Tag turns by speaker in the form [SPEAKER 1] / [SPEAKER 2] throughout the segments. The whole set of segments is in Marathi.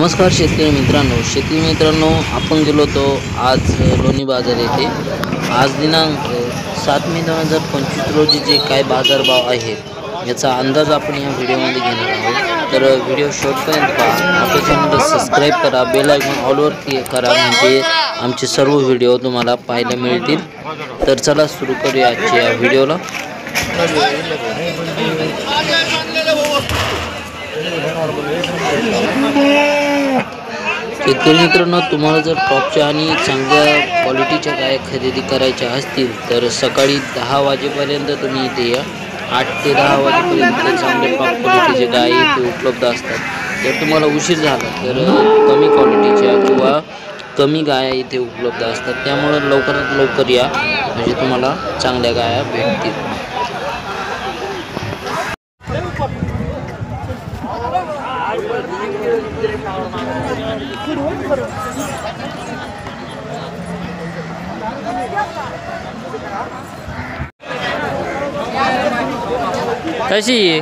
[SPEAKER 1] नमस्कार शेतकरी मित्रांनो, आपण गेलो होतो आज लोणी बाजार येथे। आज दिनांक 7 मे 2025 रोजी जे काय बाजारभाव आहेत याचा अंदाज आपण या व्हिडिओमध्ये घेणार आहोत। तर व्हिडिओ शेवटपर्यंत पहा। आपल्या चॅनलला सबस्क्राइब करा, बेल आयकॉन ऑलवर क्लिक करा, म्हणजे आमचे सर्व व्हिडिओ तुम्हाला पाहायला मिळतील। तर चला सुरू करूया आजच्या व्हिडिओला। शेतकरी मित्रांनो, तुम्हाला जर टॉपच्या आणि चांगल्या क्वालिटीच्या गाय खरेदी करायच्या असतील तर सकाळी 10 वाजेपर्यंत तुम्ही इथे या। 8 ते 10 वाजेपर्यंत चांगल्या टॉप क्वालिटीचे गाय इथे उपलब्ध असतात। जर तुम्हाला उशीर झाला तर कमी क्वालिटीच्या किंवा कमी गाया इथे उपलब्ध असतात। त्यामुळे लवकरात लवकर या, म्हणजे तुम्हाला चांगल्या गाया भेटतील। कशी आहे?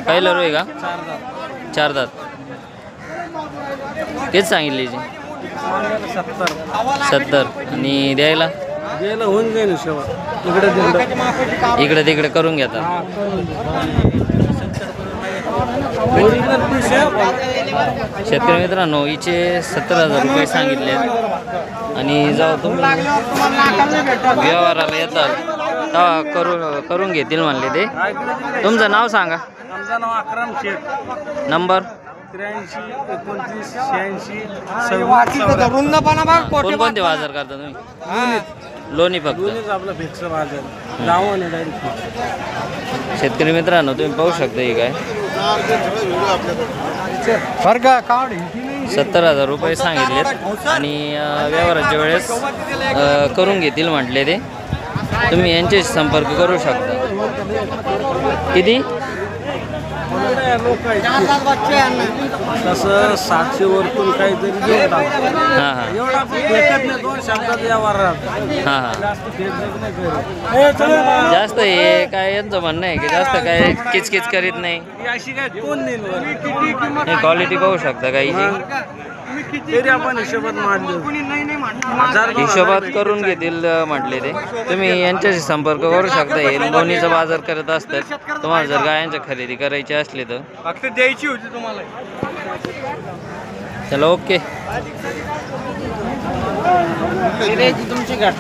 [SPEAKER 1] पहिलं रोय का? 4 दात तेच सांगितले 70 आणि द्यायला
[SPEAKER 2] होऊन जाईल
[SPEAKER 1] इकडे तिकडे करून घेतात। शेतकरी मित्रांनो, हिचे 70,000 रुपये सांगितले आणि जेव्हा तुम्ही व्यवहाराला येतात तेव्हा करून घेतील म्हणले ते। तुमचं नाव सांगा।
[SPEAKER 2] अकरम शेख,
[SPEAKER 1] नंबर
[SPEAKER 2] 83 29 86
[SPEAKER 1] कोणते बाजार करता तुम्ही? लोणी फक्त
[SPEAKER 2] आपलं फिक्स बाजार गाव डायरेक्ट।
[SPEAKER 1] शेतकरी मित्रांनो, तुम्ही पाहू शकता ही काय 70,000 रुपये सांगितलेत आणि व्यवहाराच्या वेळेस करून घेतील म्हटले ते। तुम्ही यांच्याशी संपर्क करू शकता। किती?
[SPEAKER 2] तसं 700 वरतून काहीतरी घेऊन टाकतो।
[SPEAKER 1] हां हां
[SPEAKER 2] एवढा भेटत नाही, 2 शब्दात व्यवहार राहतो।
[SPEAKER 1] हां हां
[SPEAKER 2] जास्त भेट नाही
[SPEAKER 1] जास्त हे काय यांचं म्हणणं आहे की जास्त काय किचकिच करीत नाही।
[SPEAKER 2] अशी काय कोण देईल?
[SPEAKER 1] हे क्वालिटी पाहू शकता गाईची,
[SPEAKER 2] तरी आपण हिशोबात मांडलो,
[SPEAKER 1] हिशोबात करून घेतील म्हटले ते। तुम्ही यांच्याशी संपर्क करू शकता। हे लोणीचा बाजार करत असतात। तुम्हाला जर गायांच्या खरेदी करायची असली तर
[SPEAKER 2] फक्त द्यायची होती तुम्हाला।
[SPEAKER 1] चला, ओके।
[SPEAKER 2] तुमची गाठ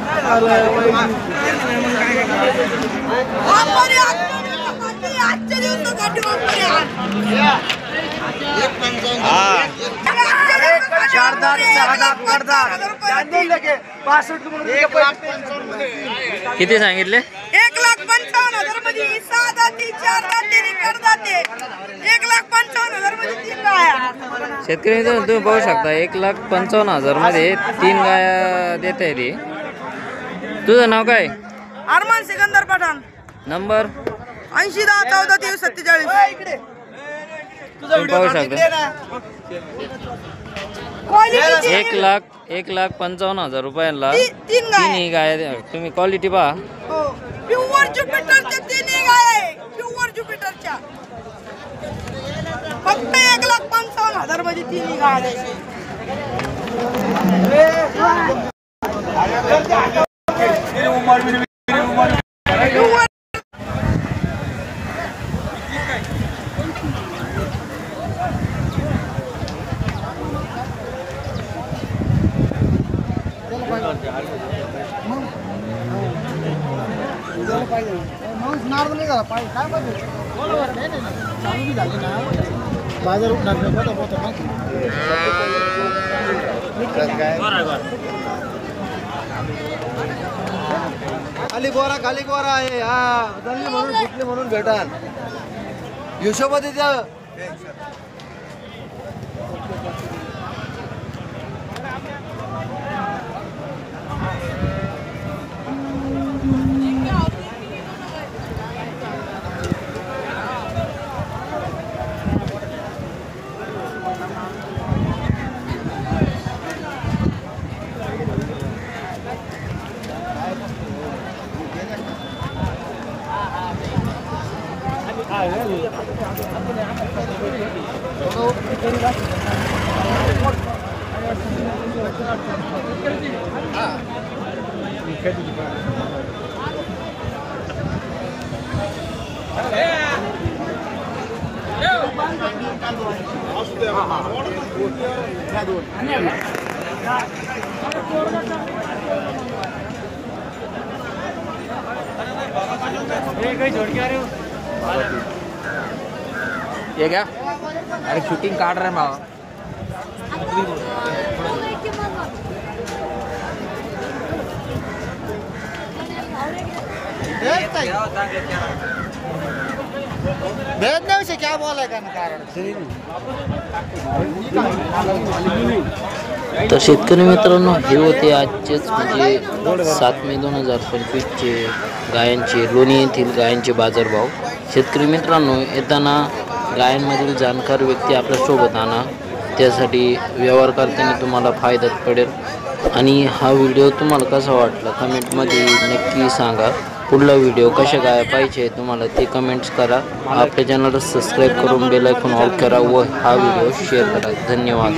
[SPEAKER 1] किती सांगितले?
[SPEAKER 3] 1,55,000 मध्ये 6 दाती 4 दाती करदाते 1,55,000 मध्ये 3 गाया।
[SPEAKER 1] शेतकरी मित्रांनो, तुम्ही पाहू शकता 1,55,000 मध्ये 3 गाया देत आहे ती। तुझं नाव काय?
[SPEAKER 3] अरमान सिकंदर पठाण,
[SPEAKER 1] नंबर
[SPEAKER 3] 80 10 14 23 47।
[SPEAKER 1] तुम्ही पाहू शकता 1,55,000 रुपयांना 3 गाया। तुम्ही क्वालिटी पहा।
[SPEAKER 3] प्युअर ज्युपिटरच्या 3 गाया आहे, प्युअर ज्युपिटरच्या। फक्त 1,55,000 मध्ये 3 गाया द्यायची।
[SPEAKER 2] बाजार उठणार खाली गोरा आहे। हा दल्ली म्हणून फुटली म्हणून भेटाल हिशोबात द्या।
[SPEAKER 4] ये क्या अरे शूटिंग काट रहे हैं माँ
[SPEAKER 2] भेदने से क्या बोला का कारण
[SPEAKER 1] तर शेतकरी मित्रांनो हे होते आजचेच म्हणजे 7 मे 2025चे गायांचे लोणी येथील गायांचे बाजारभाव. शेतकरी मित्रांनो येताना गायांमधील जाणकार व्यक्ती आपल्यासोबत आणा, त्यासाठी व्यवहार करताना तुम्हाला फायद्यात पडेल. आणि हा व्हिडिओ तुम्हाला कसा वाटला कमेंटमध्ये नक्की सांगा. पुढला व्हिडिओ कशा गाया पाहिजे तुम्हाला ते कमेंट्स करा. आपल्या चॅनलला सबस्क्राईब करून बेल आयकॉन ऑल करा व हा व्हिडिओ शेअर करा. धन्यवाद.